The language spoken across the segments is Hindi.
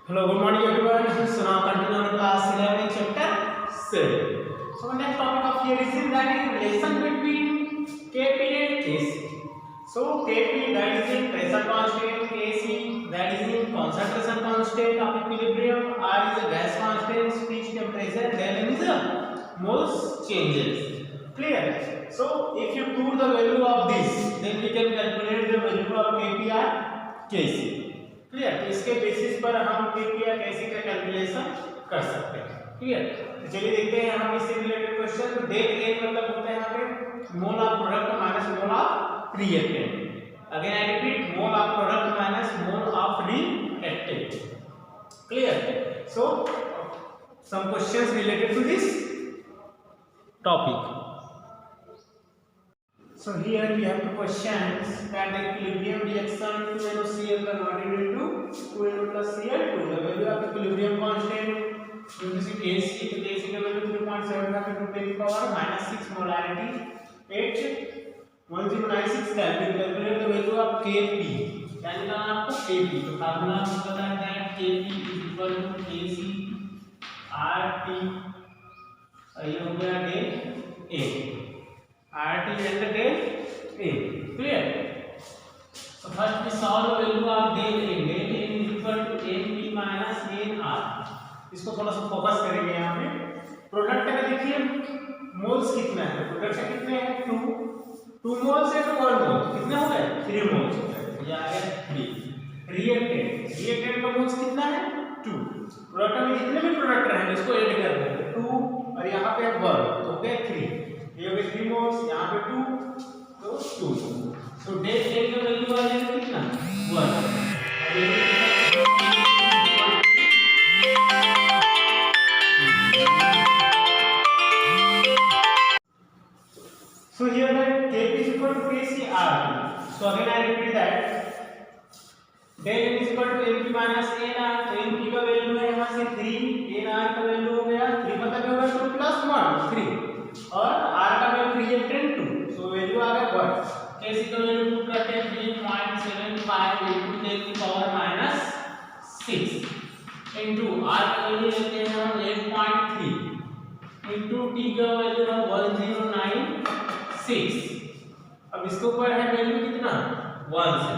Hello, good morning everyone. So now continue on class 11 chapter 7. So next topic of here is that is relation between Kp and Kc. So Kp that is in pressure constant, Kc that is in concentration constant of equilibrium, R is a gas constant, speech temperature, then is a moles changes. Clear? So if you put the value of this, then we can calculate the value of Kp or Kc. Clear. तो इसके बेसिस पर हम Kp या Kc का कैलकुलेशन कर सकते हैं। क्लियर। तो चलिए देखते हैं हम इससे रिलेटेड क्वेश्चन। तो डेट एन मतलब होता है यहाँ पे mole of product minus mole of reactant. Again I repeat, mole of product minus mole of reactant. Clear. So some questions related to this topic. So here we have the questions that the equilibrium reaction to NaCl converted into 2Na plus Cl2. The value of equilibrium constant is Kc. तो Kc का value 3.75 into 10 to the power minus 6 molarity 81096 Kelvin. Calculate the value of Kp. क्या निकालना आपको Kp? तो फार्मूला आपको पता है Kp is equal to Kc RT ये हो गया del A RT and the del A. Clear? So first we solve the value of del A. Del A is equal to Np minus Nr. इसको थोड़ा सा फोकस करेंगे यहाँ पे। प्रोडक्ट का देखिए मोल्स कितना है। प्रोडक्ट का कितने हैं? 2 मोल्स है तो 1 मोल कितने हो गए? 3 मोल्स हो गए। ये आ गया 3। रिएक्टेंट का मोल्स कितना है? 2। प्रोडक्ट में जितने भी प्रोडक्ट रहेंगे इसको ऐड कर देंगे। 2 और यहाँ पे 1 तो हो गया 3। ये हो गए 3 मोल्स, यहाँ पे 2 तो 2। तो डेल A का वैल्यू आ जाएगा कितना? 1। So here that Kp is equal to Kc RT. So again I repeat that del N is equal to Np minus Nr. तो Np का वैल्यू है यहाँ से 3, Nr का वैल्यू हो गया 3 मतलब क्या होगा 2 plus 1 3 और R का वैल्यू रिएक्टेंट 2। सो वैल्यू आ गया 1। Kc का वैल्यू पुट करते हैं 3.75 into 10 to the power minus 6 into R का वैल्यू लेते हैं हम 8.3 into T का वैल्यू हम 1096। अब इसके ऊपर है वैल्यू कितना 1 से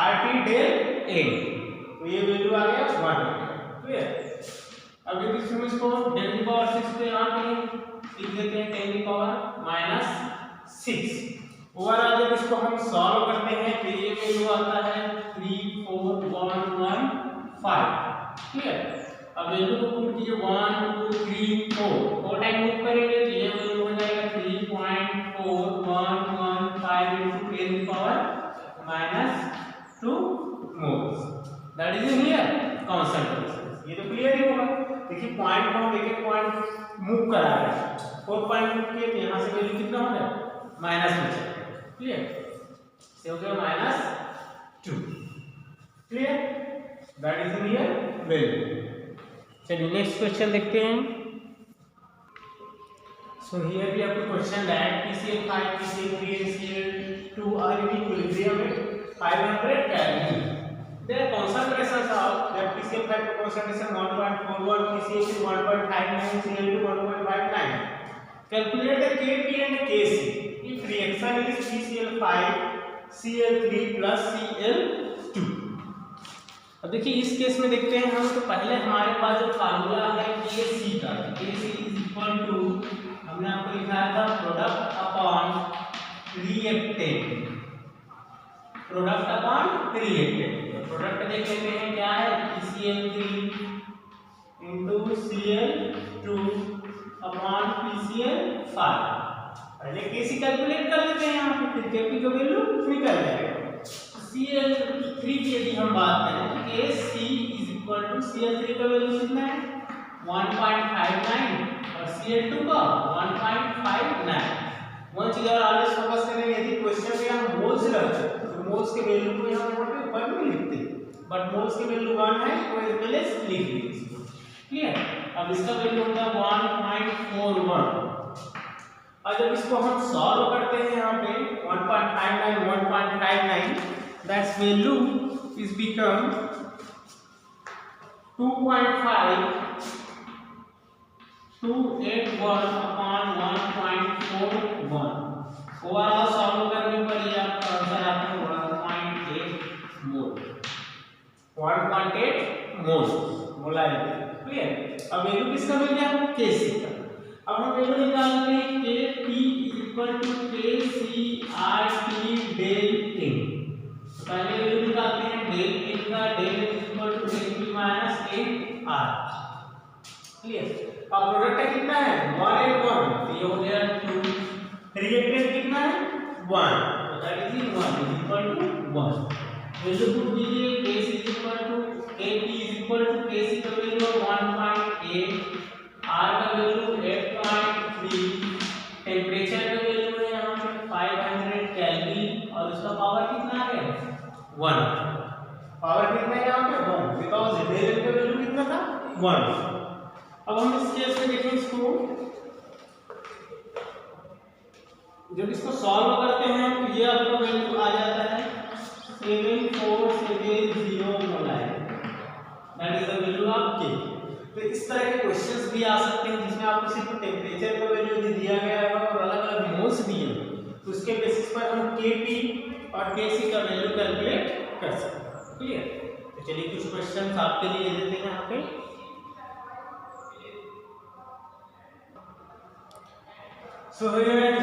RT del A तो ये वैल्यू आ गया 1। क्लियर। अब यदि इसको 10 की पावर 6 पे यहाँ पे लिख देते हैं 10 की पावर माइनस 6। ओवरऑल जब इसको हम सॉल्व करते हैं तो ये वैल्यू आता है 34115। क्लियर। अब वैल्यू को पुट कीजिए 1 2 3 4 टाइम मूव करेंगे तो ये वैल्यू हो जाएगा 3.4115 into 10 की power minus 2 moles. That is here concentration. ये तो क्लियर ही होगा। देखिए पॉइंट को हम एक पॉइंट मूव करा रहे हैं। 4 पॉइंट मूव किए तो यहाँ से वैल्यू कितना हो गया माइनस में चला। क्लियर। से हो गया -2। Clear. That is here value. चलिए नेक्स्ट क्वेश्चन देखते हैं। So here we have to question that PCl5 PCl3 and Cl2 are in equilibrium at 500 Kelvin. Their concentrations are that PCl5 concentration 1.41, PCl3 1.59, Cl2 1.59. Calculate the Kp and Kc if reaction is PCl5 Cl3 plus Cl2. अब देखिए इस केस में देखते हैं हम। तो पहले हमारे पास जो फार्मूला है Kc का, Kc इज इक्वल टू हमने आपको लिखाया था product upon reactant. Product upon reactant. Product देख लेते हैं क्या है PCl3 into Cl2 upon PCl5। पहले Kc कैलकुलेट कर लेते हैं यहाँ पे, फिर Kp का वैल्यू निकल जाएगा। Cl3 की यदि हम बात करें तो Kc is equal to Cl3 का वैल्यू कितना है 1.59 और Cl2 का 1.59। वन चीज और आगे फोकस करेंगे। यदि क्वेश्चन में हम मोल्स रखते तो मोल्स के वैल्यू को यहाँ पे 1 नहीं लिखते, बट मोल्स की वैल्यू 1 है तो इस पहले लिख लीजिए। क्लियर। अब इसका वैल्यू होगा 1.41 और जब इसको हम सॉल्व करते हैं यहाँ पे 1.59 that's value is become 2.5281/1.41 overall solve करने पर ये आपका आंसर आता है 1.8 मोल। 1.8 मोल मोलारिटी। क्लियर। अब वैल्यू किसका मिल गया आपको? Kc का। अब हम वैल्यू निकालेंगे Kp KCRT डेल n। पहले वैल्यू निकालते हैं डेल n का। Del n Kp minus KR। Clear. अब प्रोडक्ट कितना है? 1 और 1, तो ये हो गया 2। रिएक्टेंट कितना है? 1, तो दैट इज 1 वैल्यू पुट कीजिए। Kc का वैल्यू 1.8, R का वैल्यू 8.3, टेम्परेचर का वैल्यू है यहाँ पे 500 केल्विन और उसका पावर कितना है? 1। पावर कितना है यहाँ पे? 1, बिकॉज़ डेल का वैल्यू कितना था? 1। अब हम इस केस में देखें इसको, जब इसको सॉल्व करते हैं तो ये आपका वैल्यू आ जाता है 7470 molar. That is the value of K। तो इस तरह के क्वेश्चंस भी आ सकते हैं जिसमें आपको सिर्फ टेम्परेचर का वैल्यू दिया गया है और अलग-अलग मोल्स दिए हैं, तो उसके बेसिस पर हम Kp और Kc का वैल्यू कैलकुलेट कर सकते हैं। क्लियर। तो चलिए कुछ क्वेश्चंस आपके लिए दे देते हैं यहाँ पे। So here you have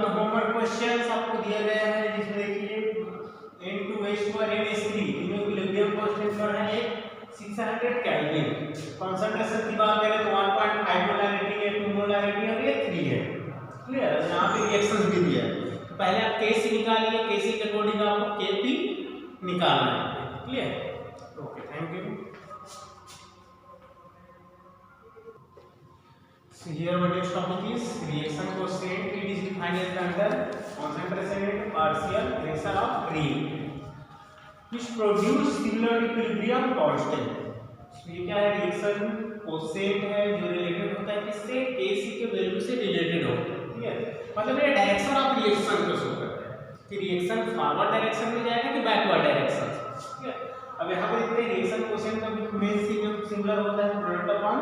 the homework questions आपको दिया गया है, जिसमें देखिए N2H2 तीनों इक्विलिब्रियम कांस्टेंट पर है 600 केल्विन। कंसंट्रेशन की बात करें तो 1.5 मोलारिटी है, 2 मोलारिटी है और ये 3 है। क्लियर। यहाँ पे रिएक्शंस भी दिया है, तो पहले आप Kc निकालिए। Kc के अकॉर्डिंग आपको Kp निकालना है। Clear. Okay, thank you. So here what is topic is reaction quotient. It is defined as the under concentration and partial pressure of reactant which produce similar equilibrium constant. So ये क्या है? रिएक्शन कोसेंट है जो रिलेटेड होता है किससे? Kc के वैल्यू से रिलेटेड होता है। ठीक है। मतलब ये डायरेक्शन ऑफ रिएक्शन को शो करता है कि रिएक्शन फॉरवर्ड डायरेक्शन में जाएगा कि बैकवर्ड डायरेक्शन। ठीक है। अब यहाँ पर देखते हैं रिएक्शन कोसेंट का मेन सी जो सिमिलर होता है प्रोडक्ट अपॉन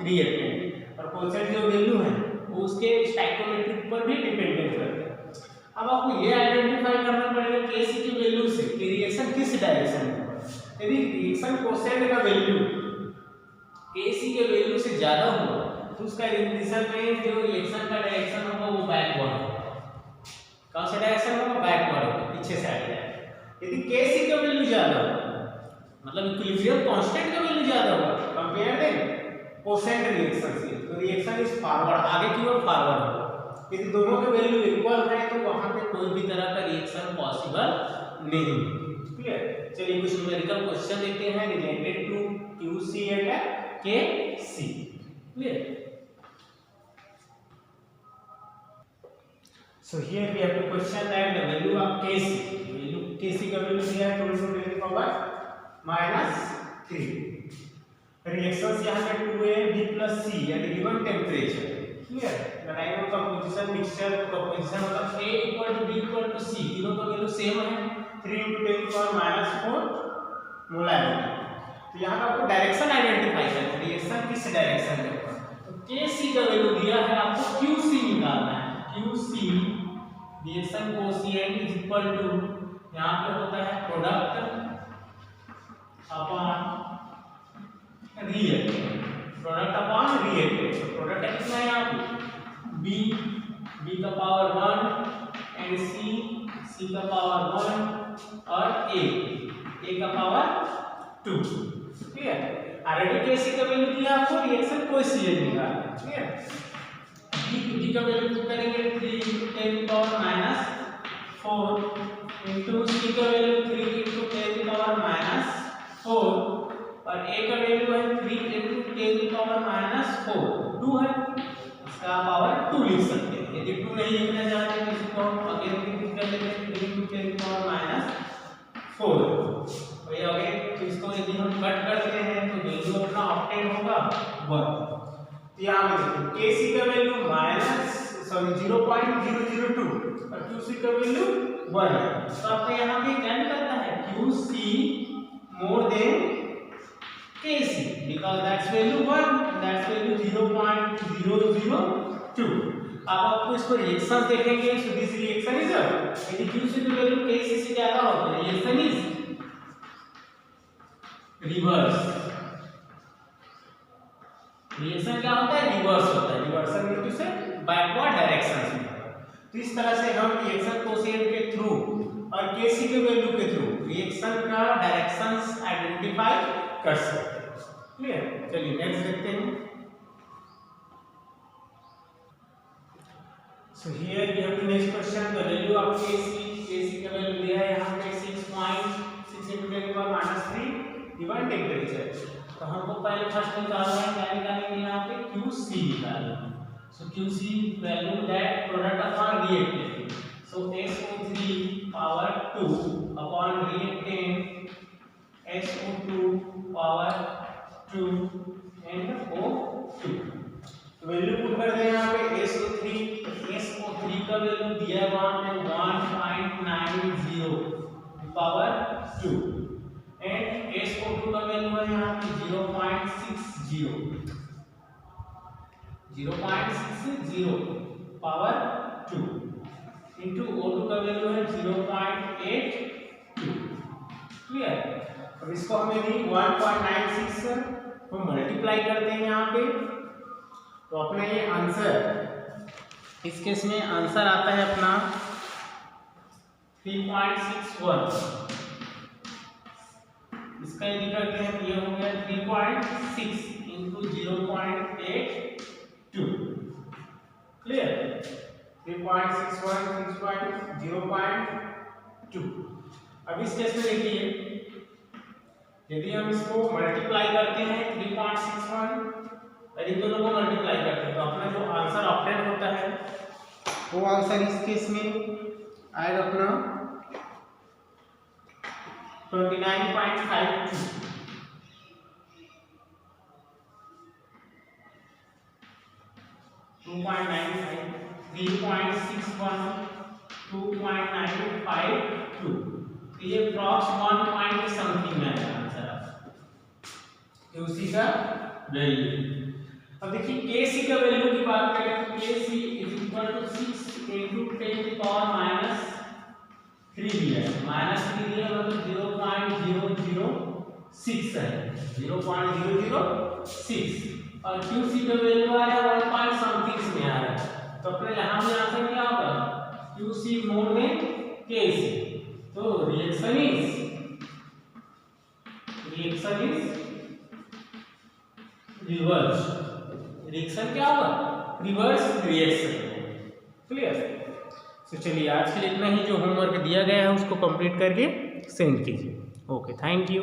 रिएक्टेंट, और कोसेंट जो वैल्यू है वो उसके स्टोइकोमेट्रिक पर भी डिपेंडेंट करता है। अब आपको ये आइडेंटिफाई करना पड़ेगा Kc की वैल्यू से कि रिएक्शन किस डायरेक्शन में है। यदि रिएक्शन कोसेंट का वैल्यू Kc के वैल्यू से ज्यादा हो तो उसका रिलेशन में जो रिएक्शन का डायरेक्शन होगा वो बैकवर्ड होगा। कौन सा डायरेक्शन होगा? बैकवर्ड होगा, पीछे से आएगा। यदि Kc का वैल्यू ज्यादा हो, मतलब इक्विलिब्रियम कांस्टेंट का वैल्यू ज्यादा होगा कंपेयर देन कोसेंट रिएक्शन से, तो रिएक्शन इज फॉरवर्ड, आगे की ओर फॉरवर्ड होगा। यदि दोनों के वैल्यू इक्वल है तो वहां पे कोई भी तरह का रिएक्शन पॉसिबल नहीं। क्लियर। चलिए कुछ न्यूमेरिकल क्वेश्चन देखते हैं related to QC and KC। Clear. So here we have to question that the value of Kc का वैल्यू दिया है 10 to the power -3। रिएक्शंस यहां पे 2AB + C at given temperature. Clear. The type of composition mixture composition मतलब A = B = C, तीनों का वैल्यू सेम है 3 × 10⁻⁴ मोलारिटी। तो यहां पे आपको डायरेक्शन आइडेंटिफाई करना है, रिएक्शन किस डायरेक्शन में है। तो Kc का वैल्यू दिया है, आपको QC निकालना है। QC रिएक्शन कोएफिशिएंट = यहां पे होता है product upon reactant. Product upon reactant, product कितना है यहाँ पे? B का पावर 1 एंड C का पावर 1 और A का पावर 2। ठीक है। ऑलरेडी Kc का वैल्यू दिया आपको, रिएक्शन कोएफिशिएंट निकालना है। ठीक है। B का वैल्यू पुट करेंगे 3 × 10⁻⁴ इनटू C का वैल्यू 3 × 10⁻⁴ और A का वैल्यू है 3 × 10⁻⁴ 2 है, इसका पावर 2 लिख सकते हैं। यदि 2 नहीं लिखना चाहते तो इसको हम अगेन लिख कर लेते हैं 3 × 10⁻⁴। वही ओके। तो इसको यदि हम कट करते हैं तो वैल्यू अपना ऑब्टेन होगा 1। तो यहां पे देखिए Kc का वैल्यू 0.002 और QC का वैल्यू 1 है। तो आपको यहां पे क्या निकलता है? QC more than Kc। because that's value 1 and that's value 0.002. अब आपको इसको रिएक्शन देखेंगे, so this reaction is यदि QC की वैल्यू KC से ज्यादा हो तो रिएक्शन इज रिवर्स। रिएक्शन क्या होता है? रिवर्स होता है। रिवर्सल मीन से बैकवर्ड डायरेक्शन में। तो इस तरह से हम रिएक्शन कोएफिशिएंट के थ्रू और केसी के वैल्यू के थ्रू रिएक्शन का डायरेक्शंस आइडेंटिफाई कर सकते हैं। क्लियर? चलिए नेक्स्ट देखते हैं। So here we have the next question. The value of KC का वैल्यू दिया है यहां पे 6.6 × 10⁻³ गिवन टेंपरेचर। तो हमको पहले फर्स्ट निकालना है, क्या निकालेंगे यहाँ पे? QC निकालेंगे। सो QC value that product upon reactant, so SO3 power 2 upon reactant SO2 power 2 and O2। तो वैल्यू पुट कर दें यहाँ पे। SO3 का वैल्यू दिया है वहां पे 1.90 पावर 2 एंड SO2 का वैल्यू है यहाँ पे 0.60 पावर 2 इंटू O2 का वैल्यू है 0.82। क्लियर? अब इसको हमें 1.96 को मल्टीप्लाई करते हैं यहाँ पे, तो अपना ये आंसर, इस केस में आंसर आता है अपना 3.61। इसका यदि करते हैं तो ये हो गया 3.6 इंटू 0.82। क्लियर? 3.61 0.2। अब इस केस में देखिए, यदि हम इसको मल्टीप्लाई करते हैं 3.61 और इन दोनों को मल्टीप्लाई करते हैं तो अपना जो आंसर ऑब्टेन होता है वो आंसर इस केस में आएगा अपना 29.52। 2.95 3.61 2.952। तो ये अप्रॉक्स 1 पॉइंट समथिंग में आएगा आंसर QC का वैल्यू। अब देखिए KC का वैल्यू की बात करें तो KC = 6 × 10⁻³ दिया है। -3 दिया मतलब 0.006 है, 0.006 और QC का वैल्यू आ रहा है 1 पॉइंट समथिंग में आ रहा है। तो अपने यहाँ में आंसर क्या होगा? QC मोड में KC। तो रिएक्शन इज रिवर्स। रिएक्शन क्या होगा? Reverse reaction. क्लियर? तो चलिए आज के लिए इतना ही। जो होमवर्क दिया गया है उसको कंप्लीट करके सेंड कीजिए। Okay, thank you.